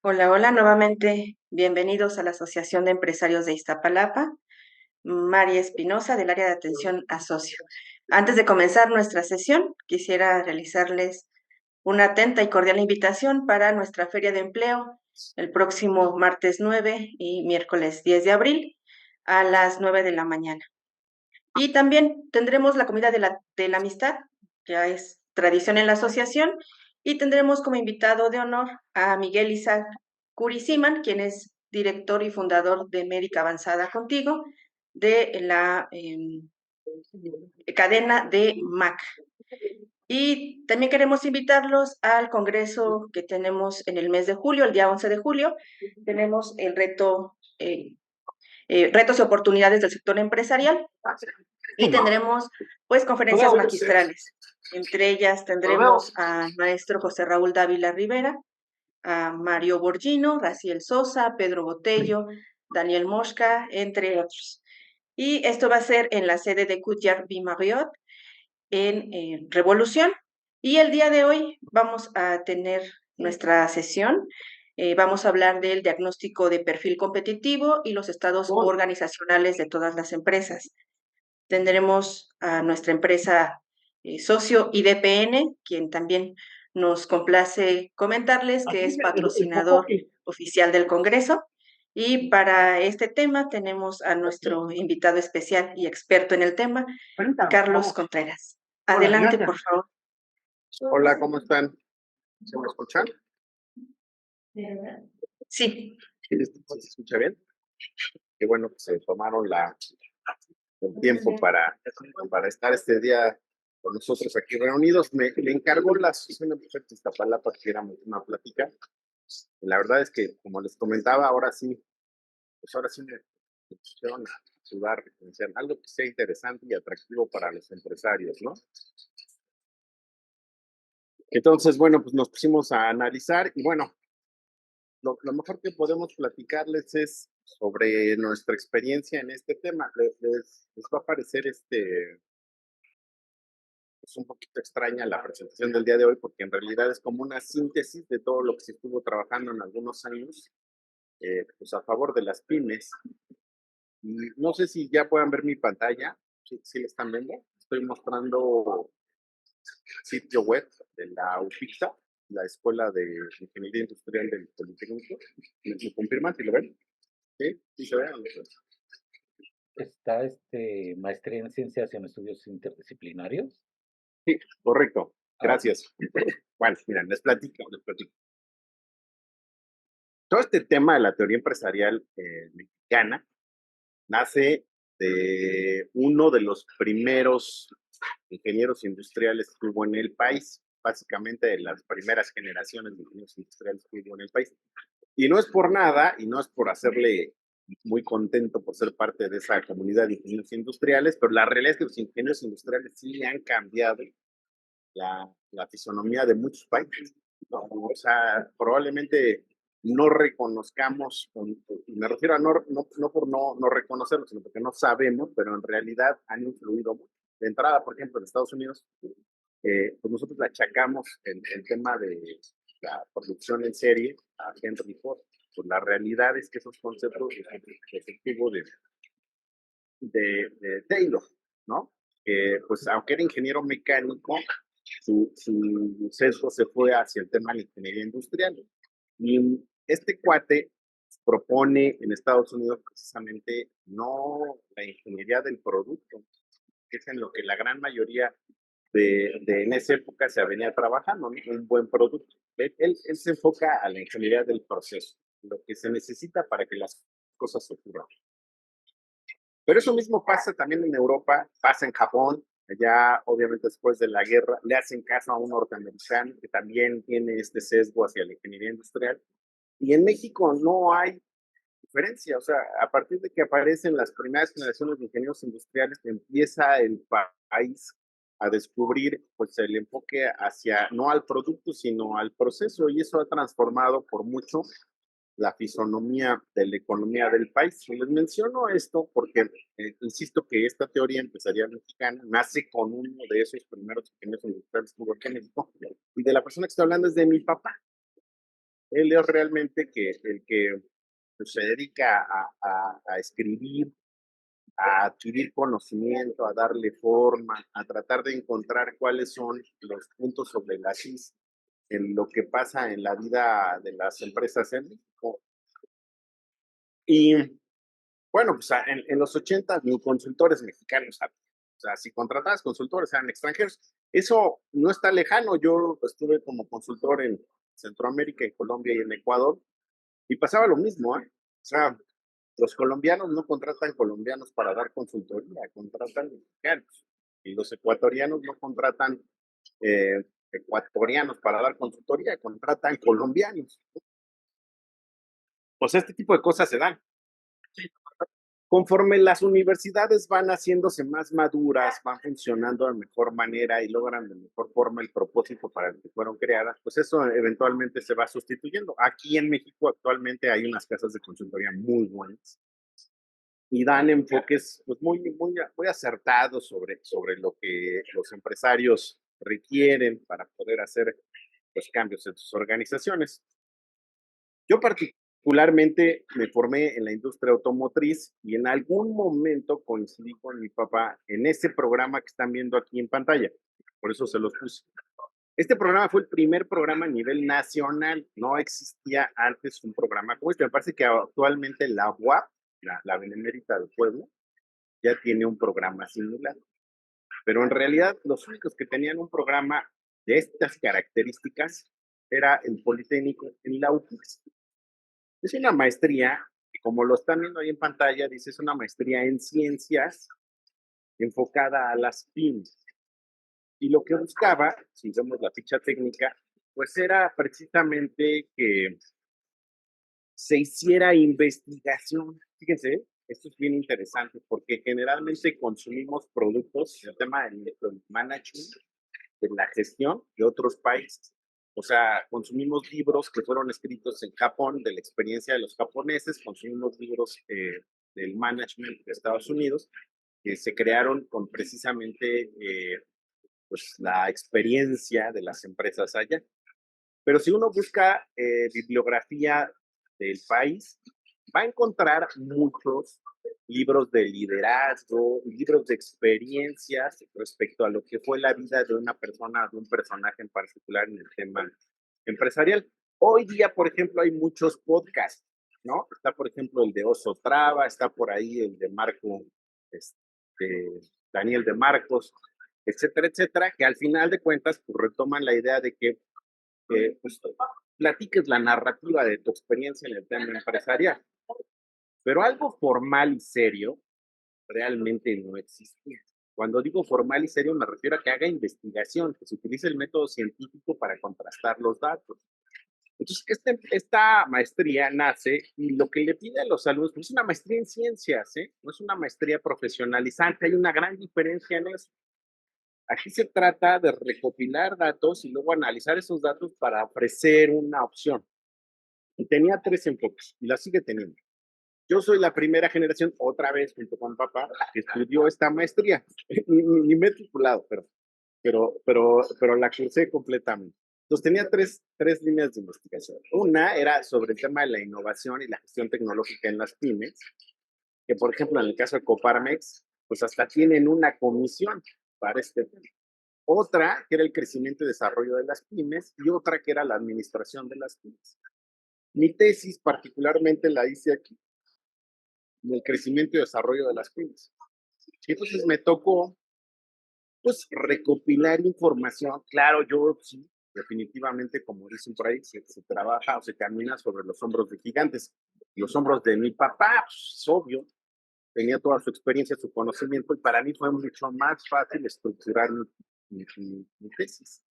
Hola, hola, nuevamente bienvenidos a la Asociación de Empresarios de Iztapalapa, María Espinosa del área de atención a socio. Antes de comenzar nuestra sesión, quisiera realizarles una atenta y cordial invitación para nuestra feria de empleo el próximo martes 9 y miércoles 10 de abril a las 9 de la mañana. Y también tendremos la comida de la amistad, ya es tradición en la asociación, y tendremos como invitado de honor a Miguel Isaac Curisiman, quien es director y fundador de Médica Avanzada Contigo, de la cadena de MAC. Y también queremos invitarlos al congreso que tenemos en el mes de julio, el día 11 de julio. Tenemos el retos y oportunidades del sector empresarial, y tendremos pues conferencias magistrales. Entre ellas tendremos al maestro José Raúl Dávila Rivera, a Mario Borgino, Raciel Sosa, Pedro Botello, Daniel Mosca, entre otros. Y esto va a ser en la sede de Courtyard B Marriott en Revolución. Y el día de hoy vamos a tener nuestra sesión. Vamos a hablar del diagnóstico de perfil competitivo y los estados organizacionales de todas las empresas. Tendremos a nuestra empresa socio IDPN, quien también nos complace comentarles que es patrocinador oficial del Congreso. Y para este tema tenemos a nuestro invitado especial y experto en el tema, Carlos Contreras. Adelante, por favor. Hola, ¿cómo están? ¿Se me escuchan? Sí. ¿Sí se escucha bien? Qué bueno que se tomaron el tiempo para estar este día con nosotros aquí reunidos. Me encargó la Asociación de Empresarios de Iztapalapa que diéramos una plática. Y la verdad es que, como les comentaba, ahora sí me pusieron a sudar, algo que sea interesante y atractivo para los empresarios, ¿no? Entonces, bueno, pues nos pusimos a analizar y bueno, lo mejor que podemos platicarles es sobre nuestra experiencia en este tema. Les va a parecer es un poquito extraña la presentación del día de hoy porque en realidad es como una síntesis de todo lo que se estuvo trabajando en algunos años pues a favor de las pymes. Y no sé si ya puedan ver mi pantalla, si la están viendo. Estoy mostrando sitio web de la UPIXA, la Escuela de Ingeniería Industrial del Politécnico. ¿Me confirman si lo ven? ¿Sí? ¿Sí se ve? Está maestría en ciencias y en estudios interdisciplinarios. Sí, correcto. Ah, Gracias. Bueno, miren, les platico. Todo este tema de la teoría empresarial mexicana nace de uno de los primeros ingenieros industriales que hubo en el país, básicamente de las primeras generaciones de ingenieros industriales que hubo en el país. Y no es por nada, y no es por hacerle muy contento por ser parte de esa comunidad de ingenieros industriales, pero la realidad es que los ingenieros industriales sí han cambiado la fisonomía de muchos países, ¿no? O sea, probablemente no reconozcamos, y me refiero a no por no reconocerlo, sino porque no sabemos, pero en realidad han influido mucho. De entrada, por ejemplo, en Estados Unidos, pues nosotros le achacamos el tema de la producción en serie a Henry Ford. Pues la realidad es que esos conceptos efectivos de Taylor, ¿no? Pues aunque era ingeniero mecánico, su sesgo se fue hacia el tema de la ingeniería industrial. Y este cuate propone en Estados Unidos precisamente no la ingeniería del producto, que es en lo que la gran mayoría en esa época se venía trabajando, ¿no? Un buen producto. Él se enfoca a la ingeniería del proceso, lo que se necesita para que las cosas ocurran. Pero eso mismo pasa también en Europa, pasa en Japón, allá obviamente después de la guerra le hacen caso a un norteamericano que también tiene este sesgo hacia la ingeniería industrial. Y en México no hay diferencia, o sea, a partir de que aparecen las primeras generaciones de ingenieros industriales, empieza el país a descubrir pues el enfoque hacia no al producto, sino al proceso, y eso ha transformado por mucho la fisonomía de la economía del país. Les menciono esto porque insisto que esta teoría empresarial mexicana nace con uno de esos primeros ingenieros industriales que hubo aquí en México, y de la persona que estoy hablando es de mi papá. Él es realmente el que pues, se dedica a escribir, a adquirir conocimiento, a darle forma, a tratar de encontrar cuáles son los puntos sobre las is en lo que pasa en la vida de las empresas en México. Y bueno, pues en los 80 ni consultores mexicanos había. O sea, si contratabas consultores eran extranjeros. Eso no está lejano. Yo estuve como consultor en Centroamérica, en Colombia y en Ecuador, y pasaba lo mismo, ¿eh? O sea, los colombianos no contratan colombianos para dar consultoría, contratan mexicanos. Y los ecuatorianos no contratan ecuatorianos para dar consultoría, contratan colombianos. Pues este tipo de cosas se dan. Conforme las universidades van haciéndose más maduras, van funcionando de mejor manera y logran de mejor forma el propósito para el que fueron creadas, pues eso eventualmente se va sustituyendo. Aquí en México actualmente hay unas casas de consultoría muy buenas y dan enfoques pues, muy acertados sobre lo que los empresarios requieren para poder hacer los cambios en sus organizaciones. Yo particularmente me formé en la industria automotriz y en algún momento coincidí con mi papá en ese programa que están viendo aquí en pantalla. Por eso se los puse. Este programa fue el primer programa a nivel nacional. No existía antes un programa como este. Me parece que actualmente la UAP, la Benemérita del Pueblo, ya tiene un programa similar. Pero en realidad los únicos que tenían un programa de estas características era el Politécnico en la UPIX. Es una maestría, como lo están viendo ahí en pantalla, dice, es una maestría en ciencias enfocada a las pymes. Y lo que buscaba, si vemos la ficha técnica, pues era precisamente que se hiciera investigación. Fíjense, esto es bien interesante porque generalmente consumimos productos, el tema del management, de la gestión de otros países. O sea, consumimos libros que fueron escritos en Japón, de la experiencia de los japoneses, consumimos libros del management de Estados Unidos, que se crearon con precisamente pues, la experiencia de las empresas allá. Pero si uno busca bibliografía del país, va a encontrar muchos libros de liderazgo, libros de experiencias respecto a lo que fue la vida de una persona, de un personaje en particular en el tema empresarial. Hoy día, por ejemplo, hay muchos podcasts, ¿no? Está, por ejemplo, el de Oso Traba, está por ahí el de Marco, Daniel de Marcos, etcétera, etcétera, que al final de cuentas pues, retoman la idea de que pues, platiques la narrativa de tu experiencia en el tema empresarial. Pero algo formal y serio realmente no existía. Cuando digo formal y serio me refiero a que haga investigación, que se utilice el método científico para contrastar los datos. Entonces, esta maestría nace y lo que le pide a los alumnos pues, es una maestría en ciencias, ¿eh? No es una maestría profesionalizante, hay una gran diferencia en eso. Aquí se trata de recopilar datos y luego analizar esos datos para ofrecer una opción. Y tenía tres enfoques y la sigue teniendo. Yo soy la primera generación, otra vez junto con papá, que estudió esta maestría. Ni me he titulado, pero la cursé completamente. Entonces tenía tres líneas de investigación. Una era sobre el tema de la innovación y la gestión tecnológica en las pymes, que por ejemplo en el caso de Coparmex, pues hasta tienen una comisión para este tema. Otra que era el crecimiento y desarrollo de las pymes y otra que era la administración de las pymes. Mi tesis particularmente la hice aquí, en el crecimiento y desarrollo de las pymes. Y entonces me tocó, pues, recopilar información. Claro, yo sí, definitivamente, como dicen por ahí, se trabaja o se camina sobre los hombros de gigantes. Los hombros de mi papá, pues, es obvio, tenía toda su experiencia, su conocimiento, y para mí fue mucho más fácil estructurar mi tesis.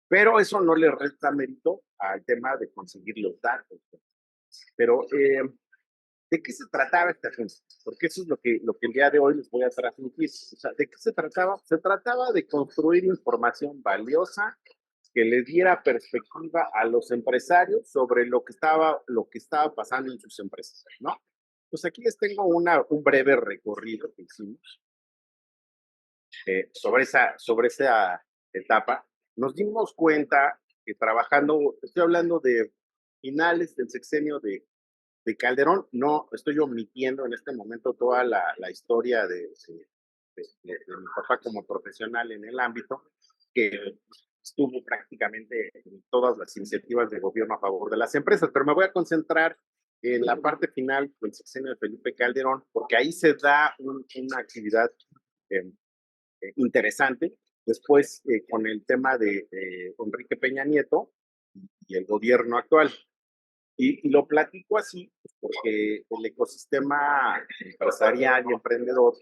Pero eso no le resta mérito al tema de conseguir los datos. Pero ¿de qué se trataba esta agencia? Porque eso es lo que el día de hoy les voy a transmitir. O sea, ¿de qué se trataba? Se trataba de construir información valiosa que les diera perspectiva a los empresarios sobre lo que estaba pasando en sus empresas, ¿no? Pues aquí les tengo un breve recorrido que hicimos sobre esa etapa. Nos dimos cuenta que trabajando, estoy hablando de finales del sexenio de Calderón. No estoy omitiendo en este momento toda la historia de mi papá como profesional en el ámbito, que estuvo prácticamente en todas las iniciativas de gobierno a favor de las empresas, pero me voy a concentrar en la parte final del sexenio de Felipe Calderón, porque ahí se da una actividad eh, interesante. Después, con el tema de Enrique Peña Nieto y el gobierno actual. Y lo platico así porque el ecosistema empresarial y emprendedor,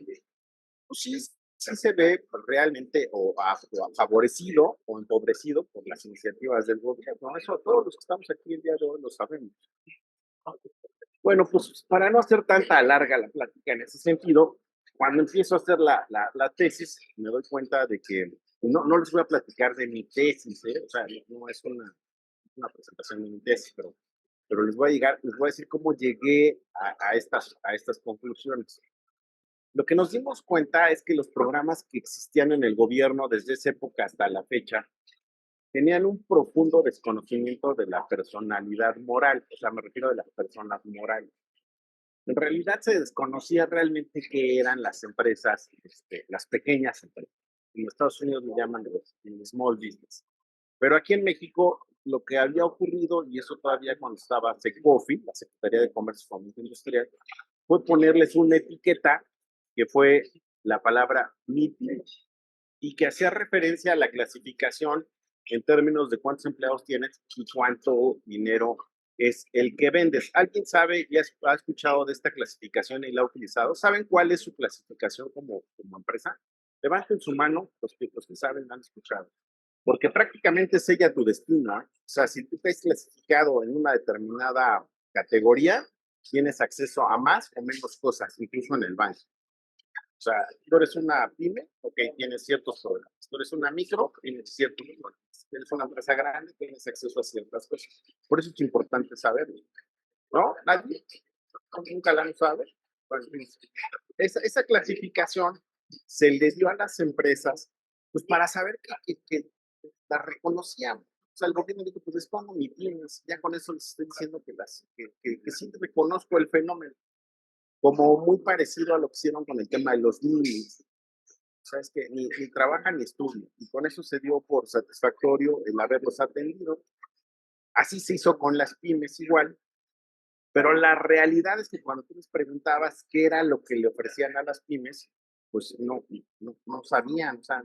pues sí se ve realmente o favorecido o empobrecido por las iniciativas del gobierno. Eso todos los que estamos aquí el día de hoy lo sabemos. Bueno, pues para no hacer tanta larga la plática en ese sentido, cuando empiezo a hacer la tesis, me doy cuenta de que no les voy a platicar de mi tesis, ¿eh? O sea, no es una presentación de mi tesis, pero les voy a decir cómo llegué a estas conclusiones. Lo que nos dimos cuenta es que los programas que existían en el gobierno desde esa época hasta la fecha tenían un profundo desconocimiento de la personalidad moral, o sea, me refiero a las personas morales. En realidad se desconocía realmente qué eran las empresas, las pequeñas empresas. En Estados Unidos le llaman los small business. Pero aquí en México lo que había ocurrido, y eso todavía cuando estaba SECOFI, la Secretaría de Comercio y Fomento Industrial, fue ponerles una etiqueta que fue la palabra MIPYME y que hacía referencia a la clasificación en términos de cuántos empleados tienes y cuánto dinero es el que vendes. ¿Alguien sabe, ya ha escuchado de esta clasificación y la ha utilizado? ¿Saben cuál es su clasificación como empresa? Levanten su mano los que saben, han escuchado. Porque prácticamente sella tu destino, ¿eh? O sea, si tú estás clasificado en una determinada categoría, tienes acceso a más o menos cosas, incluso en el banco. O sea, tú eres una pyme, ok, tienes ciertos programas. Tú eres una micro, tienes ciertos programas. Eres una empresa grande, tienes acceso a ciertas cosas. Por eso es importante saberlo. ¿No? ¿Nadie? ¿Nunca la han usado? Bueno, esa clasificación se le dio a las empresas pues para saber que la reconocían. O sea, el gobierno dijo, pues les pongo mi pyme, ya con eso les estoy diciendo que sí reconozco el fenómeno, como muy parecido a lo que hicieron con el tema de los niños. O sea, es que ni trabajan ni estudian, y con eso se dio por satisfactorio el haberlos atendido. Así se hizo con las pymes igual, pero la realidad es que cuando tú les preguntabas qué era lo que le ofrecían a las pymes, pues no sabían. O sea,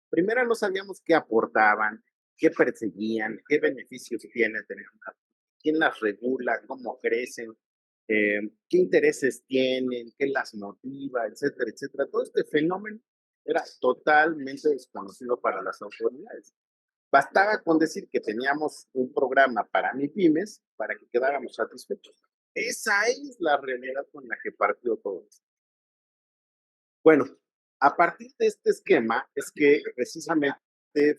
primero no sabíamos qué aportaban, qué perseguían, qué beneficios tiene tener una, quién las regula, cómo crecen, qué intereses tienen, qué las motiva, etcétera, etcétera. Todo este fenómeno era totalmente desconocido para las autoridades. Bastaba con decir que teníamos un programa para MIPYMES para que quedáramos satisfechos. Esa es la realidad con la que partió todo esto. Bueno, a partir de este esquema es que precisamente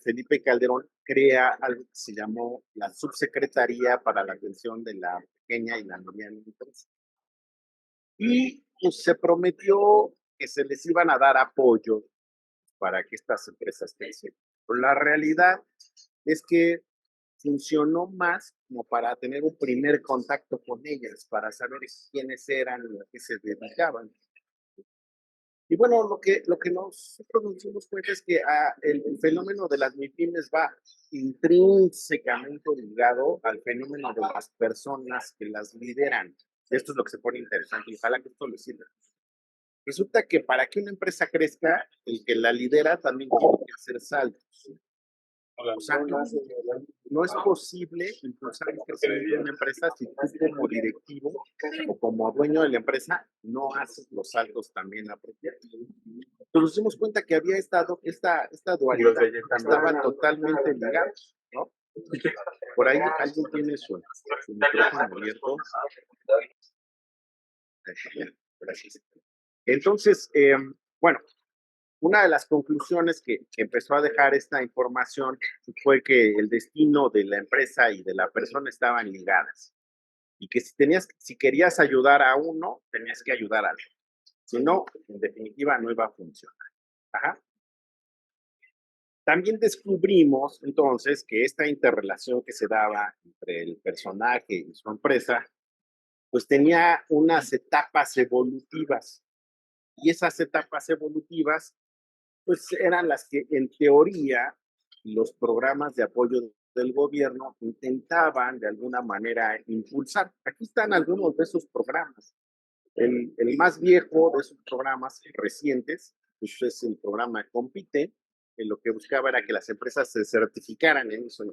Felipe Calderón crea algo que se llamó la Subsecretaría para la Atención de la Pequeña y la Mediana Empresa. Y pues, se prometió que se les iban a dar apoyo para que estas empresas crecieran. Pero la realidad es que funcionó más como para tener un primer contacto con ellas, para saber quiénes eran, a qué se dedicaban. Y bueno, lo que nosotros nos dimos cuenta es que el fenómeno de las MIPYMES va intrínsecamente ligado al fenómeno de las personas que las lideran. Esto es lo que se pone interesante y ojalá que esto les sirva. Resulta que para que una empresa crezca, el que la lidera también tiene que hacer saltos. O sea, no es posible impulsar el crecimiento de una empresa si tú como directivo o como dueño de la empresa no haces los saltos también apropiados. Entonces nos dimos cuenta que había esta dualidad, estaban totalmente ligados, ¿no? Por ahí alguien tiene su micrófono abierto. Gracias. Entonces, bueno, una de las conclusiones que empezó a dejar esta información fue que el destino de la empresa y de la persona estaban ligadas y que si querías ayudar a uno, tenías que ayudar al otro. Si no, en definitiva, no iba a funcionar. Ajá. También descubrimos entonces que esta interrelación que se daba entre el personaje y su empresa, pues tenía unas etapas evolutivas. Y esas etapas evolutivas, pues eran las que en teoría los programas de apoyo del gobierno intentaban de alguna manera impulsar. Aquí están algunos de esos programas. El más viejo de esos programas recientes, pues es el programa Compite, que lo que buscaba era que las empresas se certificaran en eso.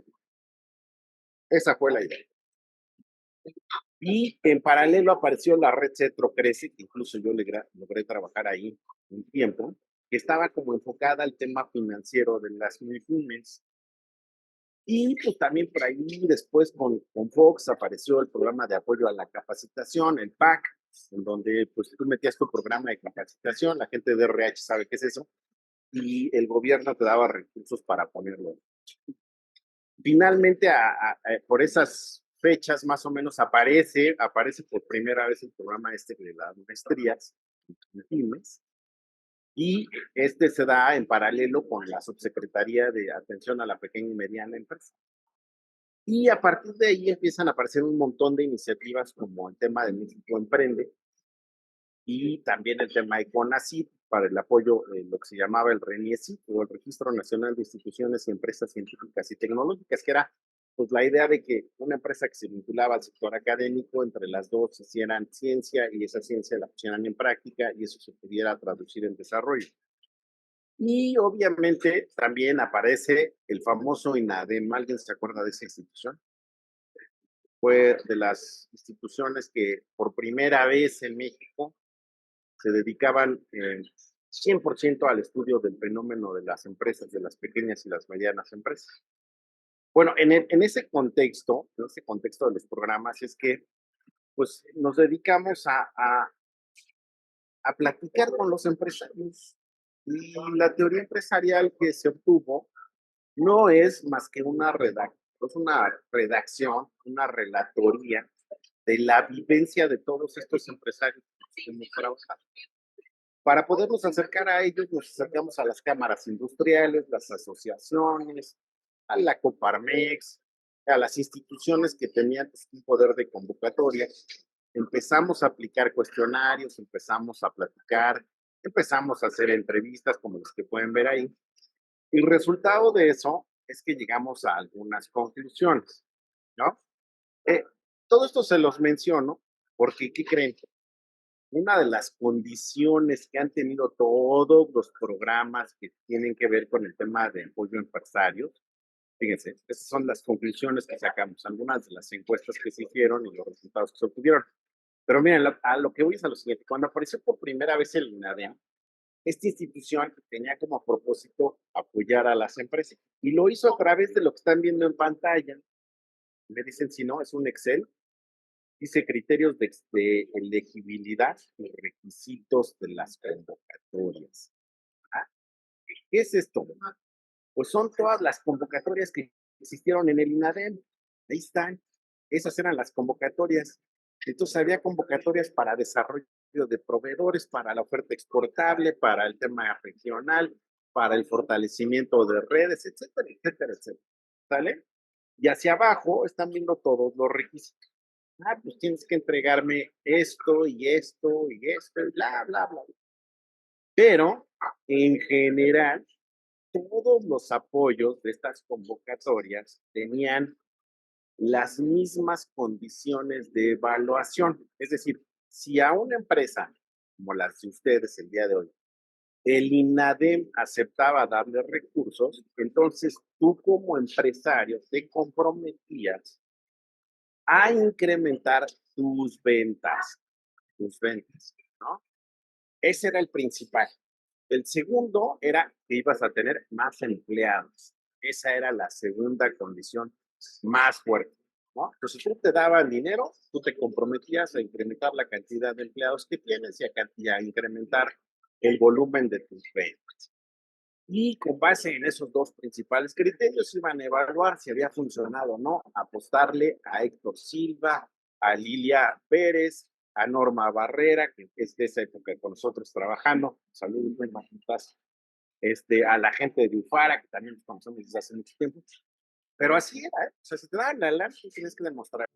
Esa fue la idea. Y en paralelo apareció la red Cetro Crece, que incluso yo logré trabajar ahí un tiempo, que estaba como enfocada al tema financiero de las MIPYMES. Y pues también por ahí después con Fox apareció el programa de apoyo a la capacitación, el PAC, en donde pues tú metías tu programa de capacitación, la gente de RH sabe qué es eso, y el gobierno te daba recursos para ponerlo. Finalmente, por esas fechas más o menos aparece por primera vez el programa este de las maestrías en pymes, y este se da en paralelo con la Subsecretaría de Atención a la Pequeña y Mediana Empresa. Y a partir de ahí empiezan a aparecer un montón de iniciativas como el tema de México Emprende y también el tema de CONACYT para el apoyo de lo que se llamaba el RENIECI o el Registro Nacional de Instituciones y Empresas Científicas y Tecnológicas, que era pues la idea de que una empresa que se vinculaba al sector académico, entre las dos hicieran ciencia y esa ciencia la pusieran en práctica y eso se pudiera traducir en desarrollo. Y obviamente también aparece el famoso INADEM. ¿Alguien se acuerda de esa institución? Fue de las instituciones que por primera vez en México se dedicaban 100% al estudio del fenómeno de las empresas, de las pequeñas y las medianas empresas. Bueno, en ese contexto de los programas, es que pues nos dedicamos a platicar con los empresarios. Y la teoría empresarial que se obtuvo no es más que una redacción, una relatoría de la vivencia de todos estos empresarios que hemos trabajado. Para podernos acercar a ellos, nos acercamos a las cámaras industriales, las asociaciones, a la Coparmex, a las instituciones que tenían un poder de convocatoria. Empezamos a aplicar cuestionarios, empezamos a platicar, empezamos a hacer entrevistas como las que pueden ver ahí. El resultado de eso es que llegamos a algunas conclusiones, ¿no? Eh, todo esto se los menciono porque, ¿qué creen? Una de las condiciones que han tenido todos los programas que tienen que ver con el tema de apoyo a empresarios, fíjense, esas son las conclusiones que sacamos, algunas de las encuestas que se hicieron y los resultados que se obtuvieron. Pero miren, a lo que voy es a lo siguiente. Cuando apareció por primera vez el INADEM, esta institución tenía como propósito apoyar a las empresas y lo hizo a través de lo que están viendo en pantalla. Me dicen si no, es un Excel. Dice criterios de elegibilidad y requisitos de las convocatorias. ¿Ah? ¿Qué es esto? Pues son todas las convocatorias que existieron en el INADEM. Ahí están. Esas eran las convocatorias. Entonces había convocatorias para desarrollo de proveedores, para la oferta exportable, para el tema regional, para el fortalecimiento de redes, etcétera, etcétera, etcétera. ¿Sale? Y hacia abajo están viendo todos los requisitos. Pues tienes que entregarme esto y esto y esto y bla, bla, bla. Pero en general, todos los apoyos de estas convocatorias tenían las mismas condiciones de evaluación. Es decir, si a una empresa como las de ustedes el día de hoy, el INADEM aceptaba darle recursos, entonces tú como empresario te comprometías a incrementar tus ventas, ¿no? Ese era el principal. El segundo era que ibas a tener más empleados. Esa era la segunda condición más fuerte, ¿no? Entonces, tú te daban dinero, tú te comprometías a incrementar la cantidad de empleados que tienes y a incrementar el volumen de tus ventas. Y con base en esos dos principales criterios iban a evaluar si había funcionado o no, apostarle a Héctor Silva, a Lilia Pérez, a Norma Barrera, que es de esa época con nosotros trabajando. Saludos, buenas noches. a la gente de Ufara, que también los conocemos desde hace mucho tiempo. Pero así era, ¿eh? O sea, si te daban la lana, tú tienes que demostrar.